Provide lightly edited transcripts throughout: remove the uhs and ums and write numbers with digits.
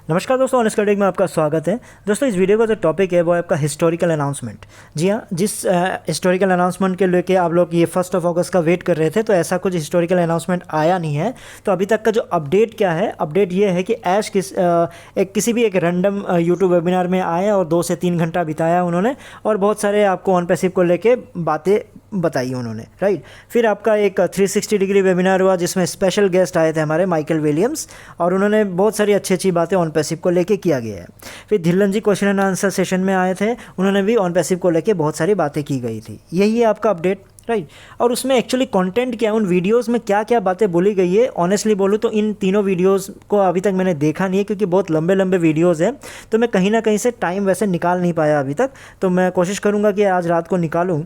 नमस्कार दोस्तों, honest correct में आपका स्वागत है। दोस्तों, इस वीडियो का जो टॉपिक है वो है आपका हिस्टोरिकल अनाउंसमेंट। जी हाँ, जिस हिस्टोरिकल अनाउंसमेंट के लेके आप लोग ये 1 अगस्त का वेट कर रहे थे, तो ऐसा कुछ हिस्टोरिकल अनाउंसमेंट आया नहीं है। तो अभी तक का जो अपडेट क्या है, अपडेट ये है कि ऐश किसी भी एक रैंडम यूट्यूब वेबिनार में आए और 2 से 3 घंटा बिताया उन्होंने और बहुत सारे आपको ऑन पैसिव को लेके बातें बताई उन्होंने, राइट। फिर आपका एक 360 डिग्री वेबिनार हुआ जिसमें स्पेशल गेस्ट आए थे हमारे माइकल विलियम्स, और उन्होंने बहुत सारी अच्छी अच्छी बातें ऑन पैसिव को लेके किया गया है। फिर धिल्लन जी क्वेश्चन एंड आंसर सेशन में आए थे, उन्होंने भी ऑन पैसिव को लेके बहुत सारी बातें की गई थी। यही है आपका अपडेट, राइट। और उसमें एक्चुअली कंटेंट क्या है, उन वीडियोस में क्या क्या बातें बोली गई है, ऑनेस्टली बोलूँ तो इन तीनों वीडियोस को अभी तक मैंने देखा नहीं है, क्योंकि बहुत लंबे लंबे वीडियोस हैं। तो मैं कहीं ना कहीं से टाइम वैसे निकाल नहीं पाया अभी तक, तो मैं कोशिश करूँगा कि आज रात को निकालूँ।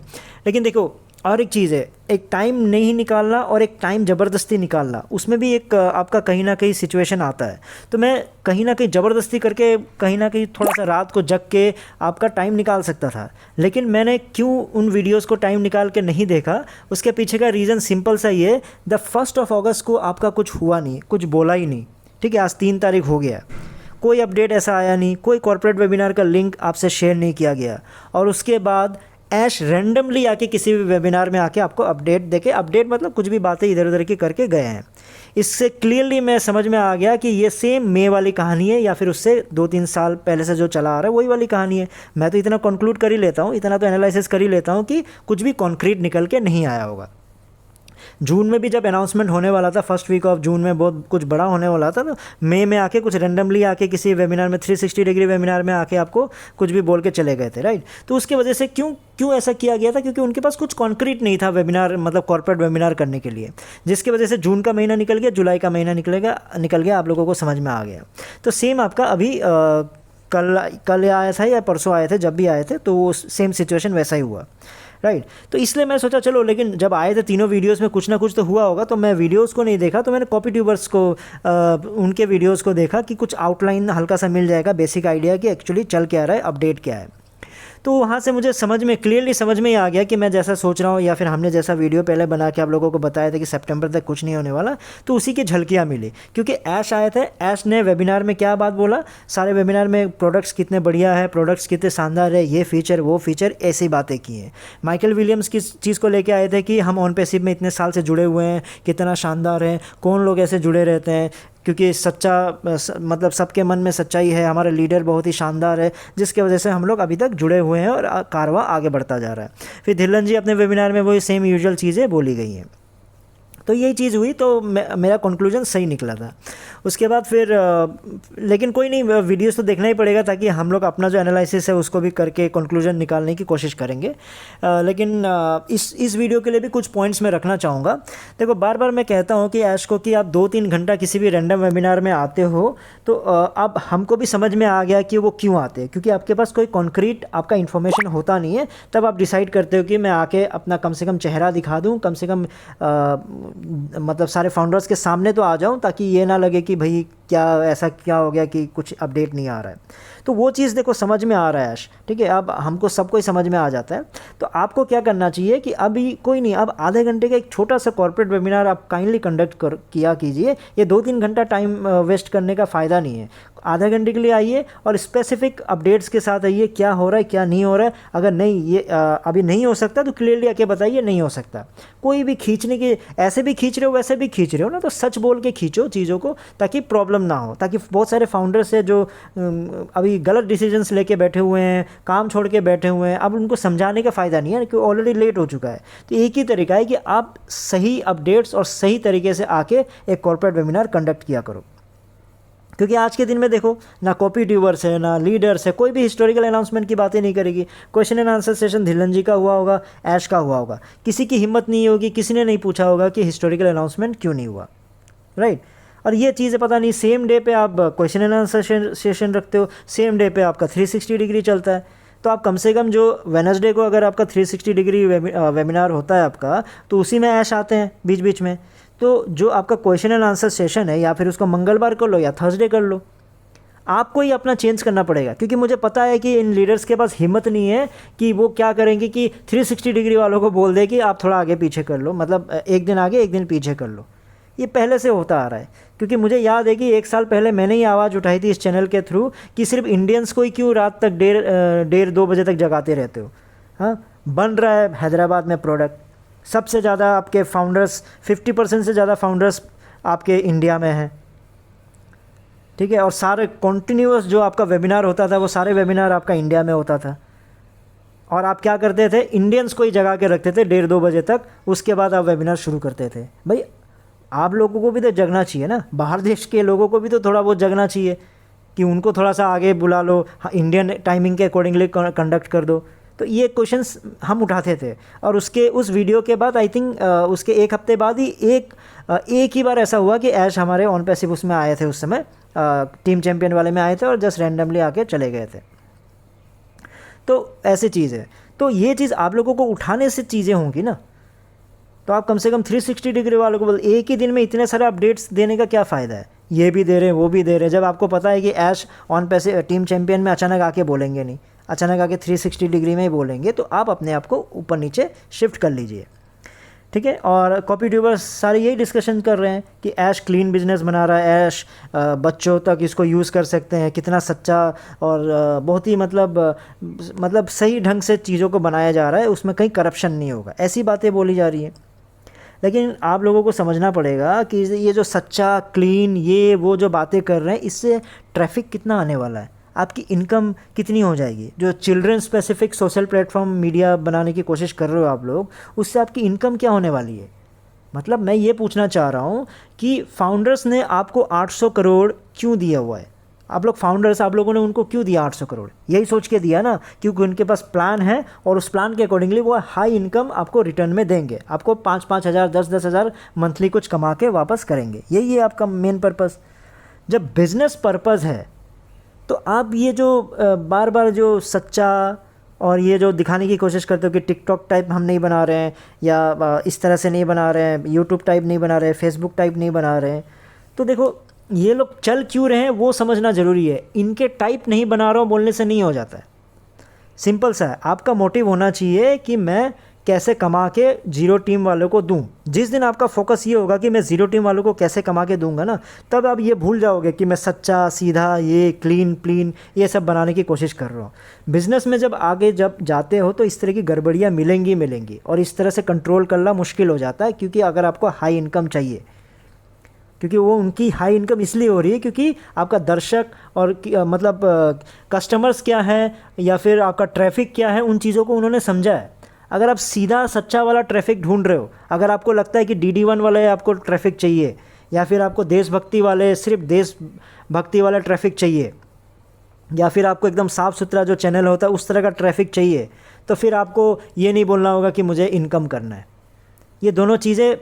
लेकिन देखो, और एक चीज़ है, एक टाइम नहीं निकालना और एक टाइम ज़बरदस्ती निकालना, उसमें भी एक आपका कहीं ना कहीं सिचुएशन आता है। तो मैं कहीं ना कहीं ज़बरदस्ती करके कहीं ना कहीं थोड़ा सा रात को जग के आपका टाइम निकाल सकता था, लेकिन मैंने क्यों उन वीडियोस को टाइम निकाल के नहीं देखा, उसके पीछे का रीज़न सिंपल सा ही है। द 1 अगस्त को आपका कुछ हुआ नहीं, कुछ बोला ही नहीं, ठीक है। आज 3 तारीख हो गया, कोई अपडेट ऐसा आया नहीं, कोई कॉर्पोरेट वेबिनार का लिंक आपसे शेयर नहीं किया गया, और उसके बाद ऐश रैंडमली आके किसी भी वेबिनार में आके आपको अपडेट देके, अपडेट मतलब कुछ भी बातें इधर उधर की करके गए हैं। इससे क्लियरली मैं समझ में आ गया कि ये सेम मे वाली कहानी है, या फिर उससे 2-3 साल पहले से जो चला आ रहा है वही वाली कहानी है। मैं तो इतना कंक्लूड कर ही लेता हूँ, इतना तो एनालिसिस कर ही लेता हूँ कि कुछ भी कॉन्क्रीट निकल के नहीं आया होगा। जून में भी जब अनाउंसमेंट होने वाला था, फर्स्ट वीक ऑफ जून में बहुत कुछ बड़ा होने वाला था, तो मई में आके कुछ रैंडमली आके किसी वेबिनार में 360 डिग्री वेबिनार में आके आपको कुछ भी बोल के चले गए थे, राइट। तो उसकी वजह से क्यों ऐसा किया गया था, क्योंकि उनके पास कुछ कॉन्क्रीट नहीं था वेबिनार, मतलब कॉर्पोरेट वेबिनार करने के लिए, जिसकी वजह से जून का महीना निकल गया, जुलाई का महीना निकल गया, आप लोगों को समझ में आ गया। तो सेम आपका अभी कल आया था या परसों आए थे, जब भी आए थे तो सेम सिचुएशन वैसा ही हुआ, राइट। तो इसलिए मैं सोचा चलो, लेकिन जब आए थे तीनों वीडियोस में कुछ ना कुछ तो हुआ होगा, तो मैं वीडियोस को नहीं देखा, तो मैंने कॉपी ट्यूबर्स को उनके वीडियोस को देखा कि कुछ आउटलाइन हल्का सा मिल जाएगा, बेसिक आइडिया कि एक्चुअली चल क्या रहा है, अपडेट क्या है। तो वहाँ से मुझे क्लियरली समझ में ही आ गया कि मैं जैसा सोच रहा हूँ, या फिर हमने जैसा वीडियो पहले बना के आप लोगों को बताया था कि सितंबर तक कुछ नहीं होने वाला, तो उसी की झलकियाँ मिली। क्योंकि ऐश आए थे, ऐश ने वेबिनार में क्या बात बोला, सारे वेबिनार में प्रोडक्ट्स कितने बढ़िया है, प्रोडक्ट्स कितने शानदार है, ये फीचर वो फीचर, ऐसी बातें की हैं। माइकल विलियम्स किस चीज़ को लेके आए थे कि हम ऑन पैसिव में इतने साल से जुड़े हुए हैं, कितना शानदार है, कौन लोग ऐसे जुड़े रहते हैं, क्योंकि मतलब सबके मन में सच्चाई है, हमारा लीडर बहुत ही शानदार है, जिसके वजह से हम लोग अभी तक जुड़े हुए हैं और कारवां आगे बढ़ता जा रहा है। फिर धिल्लन जी अपने वेबिनार में वही सेम यूजुअल चीज़ें बोली गई हैं। तो यही चीज़ हुई, तो मेरा कंक्लूजन सही निकला था। उसके बाद फिर लेकिन कोई नहीं, वीडियोस तो देखना ही पड़ेगा, ताकि हम लोग अपना जो एनालिसिस है उसको भी करके कंक्लूजन निकालने की कोशिश करेंगे। लेकिन इस वीडियो के लिए भी कुछ पॉइंट्स मैं रखना चाहूँगा। देखो, बार बार मैं कहता हूँ कि ऐश को कि आप 2-3 घंटा किसी भी रैंडम वेबिनार में आते हो, तो अब हमको भी समझ में आ गया कि वो क्यों आते हैं, क्योंकि आपके पास कोई कॉन्क्रीट आपका इन्फॉर्मेशन होता नहीं है। तब आप डिसाइड करते हो कि मैं आके अपना कम से कम चेहरा दिखा दूँ, कम से कम मतलब सारे फाउंडर्स के सामने तो आ जाऊं, ताकि ये ना लगे कि भाई ऐसा क्या हो गया कि कुछ अपडेट नहीं आ रहा है। तो वो चीज़ देखो समझ में आ रहा है, ठीक है। अब हमको सबको ही समझ में आ जाता है। तो आपको क्या करना चाहिए कि अभी कोई नहीं, अब आधे घंटे का एक छोटा सा कॉर्पोरेट वेबिनार आप काइंडली कंडक्ट किया कीजिए। ये 2-3 घंटा टाइम वेस्ट करने का फ़ायदा नहीं है। आधे घंटे के लिए आइए और स्पेसिफिक अपडेट्स के साथ आइए, क्या हो रहा है क्या नहीं हो रहा है। अगर नहीं ये अभी नहीं हो सकता तो क्लियरली आके बताइए नहीं हो सकता। कोई भी खींचने की, ऐसे भी खींच रहे हो वैसे भी खींच रहे हो ना, तो सच बोल के खींचो चीज़ों को, ताकि प्रॉब्लम ना हो। ताकि बहुत सारे फाउंडर्स है जो अभी गलत डिसीजंस लेके बैठे हुए हैं, काम छोड़ के बैठे हुए हैं, अब उनको समझाने का फ़ायदा नहीं है, क्योंकि ऑलरेडी लेट हो चुका है। तो एक ही तरीका है कि आप सही अपडेट्स और सही तरीके से आके एक कॉर्पोरेट वेबिनार कंडक्ट किया करो। क्योंकि आज के दिन में देखो, ना कॉपी ट्यूबर्स है ना लीडर्स है, कोई भी हिस्टोरिकल अनाउंसमेंट की बातें नहीं करेगी। Question and answer session Dhillon ji का हुआ होगा, ऐश का हुआ होगा, किसी की हिम्मत नहीं होगी, किसी ने नहीं पूछा होगा कि हिस्टोरिकल अनाउंसमेंट क्यों नहीं हुआ, राइट। और ये चीज़ें पता नहीं, सेम डे पे आप क्वेश्चन एंड आंसर सेशन रखते हो, सेम डे पे आपका 360 डिग्री चलता है। तो आप कम से कम जो वेडनेसडे को अगर आपका 360 डिग्री वेबिनार होता है आपका, तो उसी में ऐश आते हैं बीच बीच में। तो जो आपका क्वेश्चन एंड आंसर सेशन है, या फिर उसको मंगलवार कर लो या थर्सडे कर लो, आपको ही अपना चेंज करना पड़ेगा। क्योंकि मुझे पता है कि इन लीडर्स के पास हिम्मत नहीं है कि वो क्या करेंगे कि 360 डिग्री वालों को बोल दे कि आप थोड़ा आगे पीछे कर लो, मतलब एक दिन आगे एक दिन पीछे कर लो। ये पहले से होता आ रहा है। क्योंकि मुझे याद है कि 1 साल पहले मैंने ही आवाज़ उठाई थी इस चैनल के थ्रू कि सिर्फ इंडियंस को ही क्यों रात तक 1:30-2 बजे तक जगाते रहते हो। हाँ, बन रहा है हैदराबाद में प्रोडक्ट, सबसे ज़्यादा आपके फाउंडर्स 50% से ज़्यादा फाउंडर्स आपके इंडिया में हैं, ठीक है। और सारे कॉन्टीन्यूअस जो आपका वेबिनार होता था वो सारे वेबिनार आपका इंडिया में होता था। और आप क्या करते थे, इंडियंस को ही जगा के रखते थे 1:30-2 बजे तक, उसके बाद आप वेबिनार शुरू करते थे। भाई आप लोगों को भी तो जगना चाहिए ना, बाहर देश के लोगों को भी तो थोड़ा बहुत जगना चाहिए कि उनको थोड़ा सा आगे बुला लो, इंडियन टाइमिंग के अकॉर्डिंगली कंडक्ट कर दो। तो ये क्वेश्चंस हम उठाते थे। और उस वीडियो के बाद आई थिंक उसके 1 हफ्ते बाद ही एक ही बार ऐसा हुआ कि ऐश हमारे ऑन पैसिव उसमें आए थे, उस समय टीम चैंपियन वाले में आए थे और जस्ट रैंडमली आके चले गए थे। तो ऐसी चीज़ है। तो ये चीज़ आप लोगों को उठाने से चीज़ें होंगी ना, तो आप कम से कम 360 डिग्री वालों को बोल, एक ही दिन में इतने सारे अपडेट्स देने का क्या फ़ायदा है, ये भी दे रहे हैं वो भी दे रहे हैं, जब आपको पता है कि ऐश ऑन पैसे टीम चैंपियन में अचानक आके बोलेंगे नहीं, अचानक आके 360 डिग्री में ही बोलेंगे। तो आप अपने आप को ऊपर नीचे शिफ्ट कर लीजिए, ठीक है। और कॉपी ट्यूबर्स सारे यही डिस्कशन कर रहे हैं कि ऐश क्लीन बिजनेस बना रहा है, ऐश बच्चों तक इसको यूज़ कर सकते हैं, कितना सच्चा और बहुत ही मतलब सही ढंग से चीज़ों को बनाया जा रहा है, उसमें कहीं करप्शन नहीं होगा, ऐसी बातें बोली जा रही हैं। लेकिन आप लोगों को समझना पड़ेगा कि ये जो सच्चा क्लीन ये वो जो बातें कर रहे हैं, इससे ट्रैफिक कितना आने वाला है, आपकी इनकम कितनी हो जाएगी। जो children specific social platform media बनाने की कोशिश कर रहे हो आप लोग, उससे आपकी इनकम क्या होने वाली है। मतलब मैं ये पूछना चाह रहा हूँ कि फाउंडर्स ने आपको 800 करोड़ क्यों दिया हुआ है, आप लोग फाउंडर्स, आप लोगों ने उनको क्यों दिया 800 करोड़, यही सोच के दिया ना, क्योंकि उनके पास प्लान है और उस प्लान के अकॉर्डिंगली वो हाई इनकम आपको रिटर्न में देंगे, आपको 5-5 हज़ार 10-10 हज़ार मंथली कुछ कमा के वापस करेंगे, यही है आपका मेन पर्पज़। जब बिज़नेस पर्पज़ है तो आप ये जो बार बार जो सच्चा और ये जो दिखाने की कोशिश करते हो कि टिकटॉक टाइप हम नहीं बना रहे हैं या इस तरह से नहीं बना रहे हैं, यूट्यूब टाइप नहीं बना रहे हैं, फेसबुक टाइप नहीं बना रहे हैं, तो देखो ये लोग चल क्यों रहे हैं वो समझना ज़रूरी है। इनके टाइप नहीं बना रहा हूँ बोलने से नहीं हो जाता है, सिंपल सा है। आपका मोटिव होना चाहिए कि मैं कैसे कमा के जीरो टीम वालों को दूं। जिस दिन आपका फोकस ये होगा कि मैं जीरो टीम वालों को कैसे कमा के दूंगा ना, तब आप ये भूल जाओगे कि मैं सच्चा सीधा ये क्लीन ये सब बनाने की कोशिश कर रहा हूँ। बिज़नेस में जब आगे जब जाते हो तो इस तरह की गड़बड़ियाँ मिलेंगी और इस तरह से कंट्रोल करना मुश्किल हो जाता है, क्योंकि अगर आपको हाई इनकम चाहिए, क्योंकि वो उनकी हाई इनकम इसलिए हो रही है क्योंकि आपका दर्शक और मतलब कस्टमर्स क्या है या फिर आपका ट्रैफिक क्या है, उन चीज़ों को उन्होंने समझा है। अगर आप सीधा सच्चा वाला ट्रैफिक ढूंढ रहे हो, अगर आपको लगता है कि DD1 वाले आपको ट्रैफिक चाहिए या फिर आपको देशभक्ति वाले सिर्फ देशभक्ति वाला ट्रैफिक चाहिए या फिर आपको एकदम साफ़ सुथरा जो चैनल होता है उस तरह का ट्रैफिक चाहिए, तो फिर आपको ये नहीं बोलना होगा कि मुझे इनकम करना है। ये दोनों चीज़ें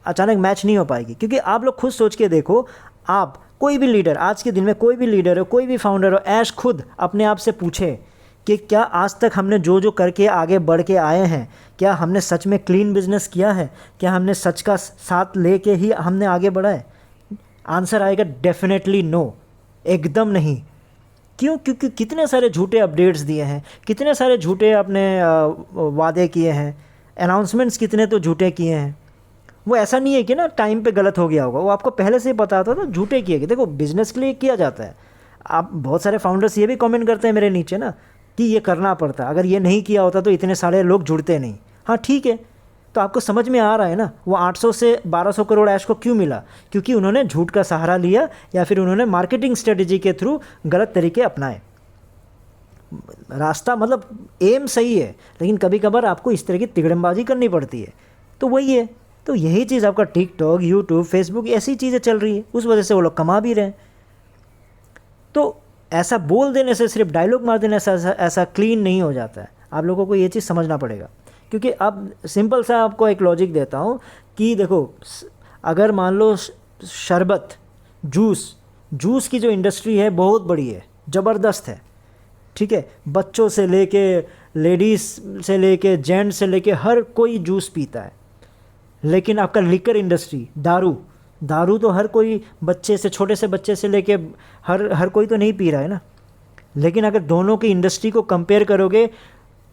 अचानक मैच नहीं हो पाएगी, क्योंकि आप लोग खुद सोच के देखो, आप कोई भी लीडर आज के दिन में कोई भी लीडर हो, कोई भी फाउंडर हो, ऐश खुद अपने आप से पूछे कि क्या आज तक हमने जो जो करके आगे बढ़ के आए हैं, क्या हमने सच में क्लीन बिजनेस किया है, क्या हमने सच का साथ लेके ही हमने आगे बढ़ा है। आंसर आएगा डेफिनेटली नो, एकदम नहीं। क्यों? क्योंकि कितने सारे झूठे अपडेट्स दिए हैं, कितने सारे झूठे अपने वादे किए हैं, अनाउंसमेंट्स कितने तो झूठे किए हैं। वो ऐसा नहीं है कि ना टाइम पे गलत हो गया होगा, वो आपको पहले से ही पता था, तो झूठे किए। देखो बिजनेस के लिए किया जाता है। आप बहुत सारे फाउंडर्स ये भी कमेंट करते हैं मेरे नीचे ना कि ये करना पड़ता, अगर ये नहीं किया होता तो इतने सारे लोग जुड़ते नहीं। हाँ ठीक है, तो आपको समझ में आ रहा है ना वो 800 से 1200 करोड़ ऐश को क्यों मिला, क्योंकि उन्होंने झूठ का सहारा लिया या फिर उन्होंने मार्केटिंग स्ट्रेटजी के थ्रू गलत तरीके अपनाए। रास्ता मतलब एम सही है, लेकिन कभी कभार आपको इस तरह की तिगड़मबाजी करनी पड़ती है। तो वही है, तो यही चीज़ आपका टिकटॉक, यूट्यूब, फेसबुक ऐसी चीज़ें चल रही है, उस वजह से वो लोग कमा भी रहे हैं। तो ऐसा बोल देने से, सिर्फ डायलॉग मार देने से ऐसा क्लीन नहीं हो जाता है। आप लोगों को ये चीज़ समझना पड़ेगा, क्योंकि अब सिंपल सा आपको एक लॉजिक देता हूँ कि देखो, अगर मान लो शरबत, जूस की जो इंडस्ट्री है बहुत बड़ी है, ज़बरदस्त है, ठीक है। बच्चों से लेके लेडीज़ से लेके जेंट्स से लेके हर कोई जूस पीता है। लेकिन आपका लिकर इंडस्ट्री, दारू तो हर कोई बच्चे से, छोटे से बच्चे से लेके हर कोई तो नहीं पी रहा है ना। लेकिन अगर दोनों की इंडस्ट्री को कंपेयर करोगे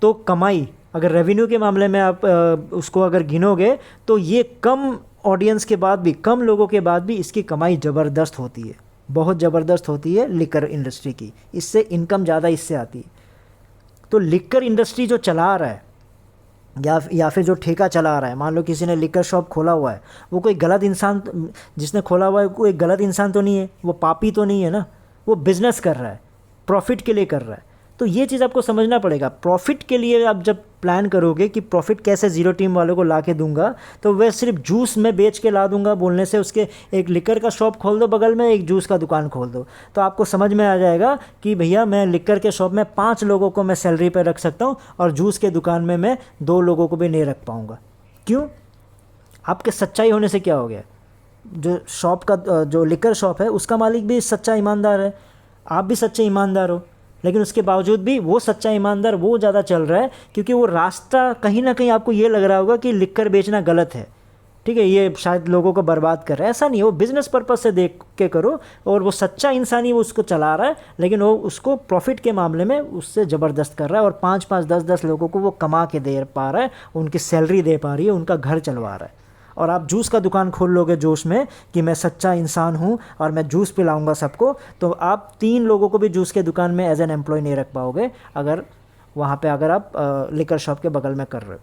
तो कमाई, अगर रेवेन्यू के मामले में आप उसको अगर गिनोगे तो ये कम ऑडियंस के बाद भी, कम लोगों के बाद भी इसकी कमाई ज़बरदस्त होती है, बहुत ज़बरदस्त होती है लिकर इंडस्ट्री की। इससे इनकम ज़्यादा इससे आती है। तो लिकर इंडस्ट्री जो चला रहा है या फिर जो ठेका चला रहा है, मान लो किसी ने लिकर शॉप खोला हुआ है, वो कोई गलत इंसान, जिसने खोला हुआ है कोई गलत इंसान तो नहीं है, वो पापी तो नहीं है ना, वो बिज़नेस कर रहा है, प्रॉफिट के लिए कर रहा है। तो ये चीज़ आपको समझना पड़ेगा। प्रॉफिट के लिए आप जब प्लान करोगे कि प्रॉफिट कैसे ज़ीरो टीम वालों को ला के दूंगा, तो वह सिर्फ जूस में बेच के ला दूंगा बोलने से, उसके एक लिकर का शॉप खोल दो बगल में, एक जूस का दुकान खोल दो, तो आपको समझ में आ जाएगा कि भैया मैं लिकर के शॉप में 5 लोगों को मैं सैलरी पर रख सकता हूँ और जूस के दुकान में मैं 2 लोगों को भी नहीं रख पाऊँगा। क्यों? आपके सच्चाई होने से क्या हो गया? जो शॉप का, जो लिकर शॉप है उसका मालिक भी सच्चा ईमानदार है, आप भी सच्चे ईमानदार हो, लेकिन उसके बावजूद भी वो सच्चा ईमानदार वो ज़्यादा चल रहा है क्योंकि वो रास्ता कहीं ना कहीं आपको ये लग रहा होगा कि लिकर बेचना गलत है, ठीक है, ये शायद लोगों को बर्बाद कर रहा है। ऐसा नहीं है, वो बिज़नेस पर्पस से देख के करो, और वो सच्चा इंसान ही वो उसको चला रहा है, लेकिन वो उसको प्रॉफिट के मामले में उससे ज़बरदस्त कर रहा है और 5-5, 10-10 लोगों को वो कमा के दे पा रहा है, उनकी सैलरी दे पा रही है, उनका घर चलवा रहा है। और आप जूस का दुकान खोल लोगे जोश में कि मैं सच्चा इंसान हूँ और मैं जूस पिलाऊंगा सबको, तो आप 3 लोगों को भी जूस के दुकान में एज एन एम्प्लॉय नहीं रख पाओगे अगर वहाँ पे अगर आप लिकर शॉप के बगल में कर रहे हो।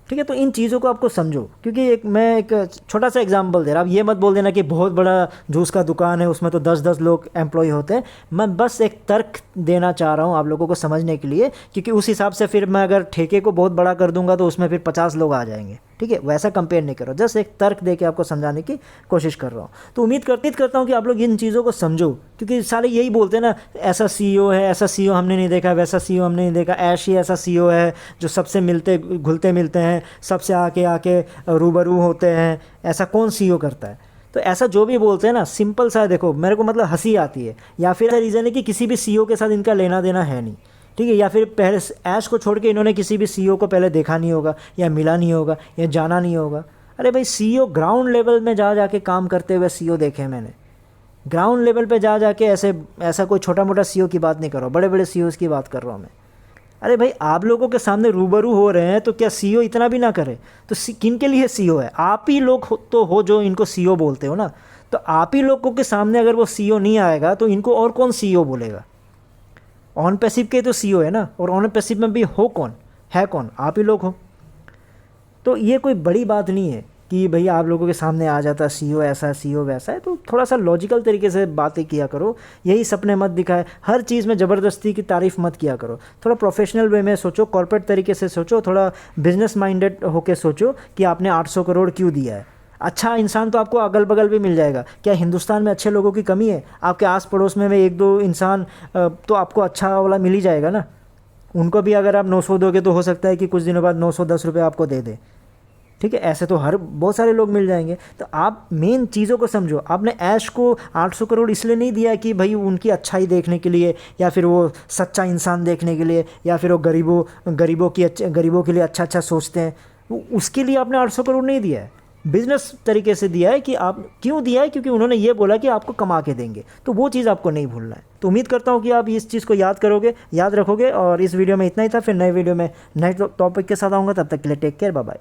ठीक है, तो इन चीज़ों को आपको समझो, क्योंकि मैं एक छोटा सा एग्जांपल दे रहा हूँ। आप ये मत बोल देना कि बहुत बड़ा जूस का दुकान है उसमें तो 10-10 लोग एम्प्लॉय होते हैं। मैं बस एक तर्क देना चाह रहा हूँ आप लोगों को समझने के लिए, क्योंकि उस हिसाब से फिर मैं अगर ठेके को बहुत बड़ा कर दूंगा तो उसमें फिर 50 लोग आ जाएंगे। ठीक है, वैसा कंपेयर नहीं करो, जस्ट एक तर्क दे के आपको समझाने की कोशिश कर रहा हूँ। तो उम्मीद करता हूँ कि आप लोग इन चीज़ों को समझो, क्योंकि सारे यही बोलते हैं ना, ऐसा सीईओ है, ऐसा सीईओ हमने नहीं देखा, वैसा सीईओ हमने नहीं देखा, ऐश ही ऐसा सीईओ है जो सबसे मिलते घुलते मिलते हैं, सबसे आके रूबरू होते हैं, ऐसा कौन सीईओ करता है? तो ऐसा जो भी बोलते हैं ना, सिंपल सा है, देखो मेरे को मतलब हंसी आती है, या फिर रीज़न है कि किसी भी सीईओ के साथ इनका लेना देना है नहीं, ठीक है, या फिर पहले ऐश को छोड़ के इन्होंने किसी भी सीईओ को पहले देखा नहीं होगा या मिला नहीं होगा या जाना नहीं होगा। अरे भाई, सीईओ ग्राउंड लेवल में जा जाके काम करते हुए सीईओ देखे हैं मैंने, ग्राउंड लेवल पे जा जाके ऐसा कोई छोटा मोटा सीईओ की बात नहीं कर रहा हूँ, बड़े बड़े सीईओज़ की बात कर रहा हूँ मैं। अरे भाई, आप लोगों के सामने रूबरू हो रहे हैं तो क्या सीईओ इतना भी ना करे? तो किन के लिए सीईओ है? आप ही लोग तो हो जो इनको सीईओ बोलते हो ना। तो आप ही लोगों के सामने अगर वो सीईओ नहीं आएगा तो इनको और कौन सीईओ बोलेगा? ऑन पैसिव के तो सीईओ है ना, और ऑन पैसिव में भी हो कौन, है कौन? आप ही लोग हो। तो ये कोई बड़ी बात नहीं है कि भैया आप लोगों के सामने आ जाता सीईओ ऐसा सीईओ वैसा है। तो थोड़ा सा लॉजिकल तरीके से बातें किया करो, यही सपने मत दिखाए, हर चीज़ में ज़बरदस्ती की तारीफ़ मत किया करो। थोड़ा प्रोफेशनल वे में सोचो, कॉर्पोरेट तरीके से सोचो, थोड़ा बिजनेस माइंडेड होकर सोचो कि आपने 800 करोड़ क्यों दिया है। अच्छा इंसान तो आपको अगल बगल भी मिल जाएगा। क्या हिंदुस्तान में अच्छे लोगों की कमी है? आपके आस पड़ोस में 1-2 इंसान तो आपको अच्छा वाला मिल ही जाएगा ना। उनको भी अगर आप 900 दोगे तो हो सकता है कि कुछ दिनों बाद 910 रुपये आपको दे दे। ठीक है, ऐसे तो बहुत सारे लोग मिल जाएंगे। तो आप मेन चीज़ों को समझो। आपने ऐश को 800 करोड़ इसलिए नहीं दिया कि भाई उनकी अच्छाई देखने के लिए, या फिर वो सच्चा इंसान देखने के लिए, या फिर वो गरीबों के लिए अच्छा सोचते हैं, उसके लिए आपने 800 करोड़ नहीं दिया है। बिजनेस तरीके से दिया है। कि आप क्यों दिया है? क्योंकि उन्होंने ये बोला कि आपको कमा के देंगे, तो वो चीज़ आपको नहीं भूलना है। तो उम्मीद करता हूँ कि आप इस चीज़ को याद रखोगे। और इस वीडियो में इतना ही था, फिर नए वीडियो में नए टॉपिक के साथ आऊँगा। तब तक के लिए टेक केयर, बाय बाय।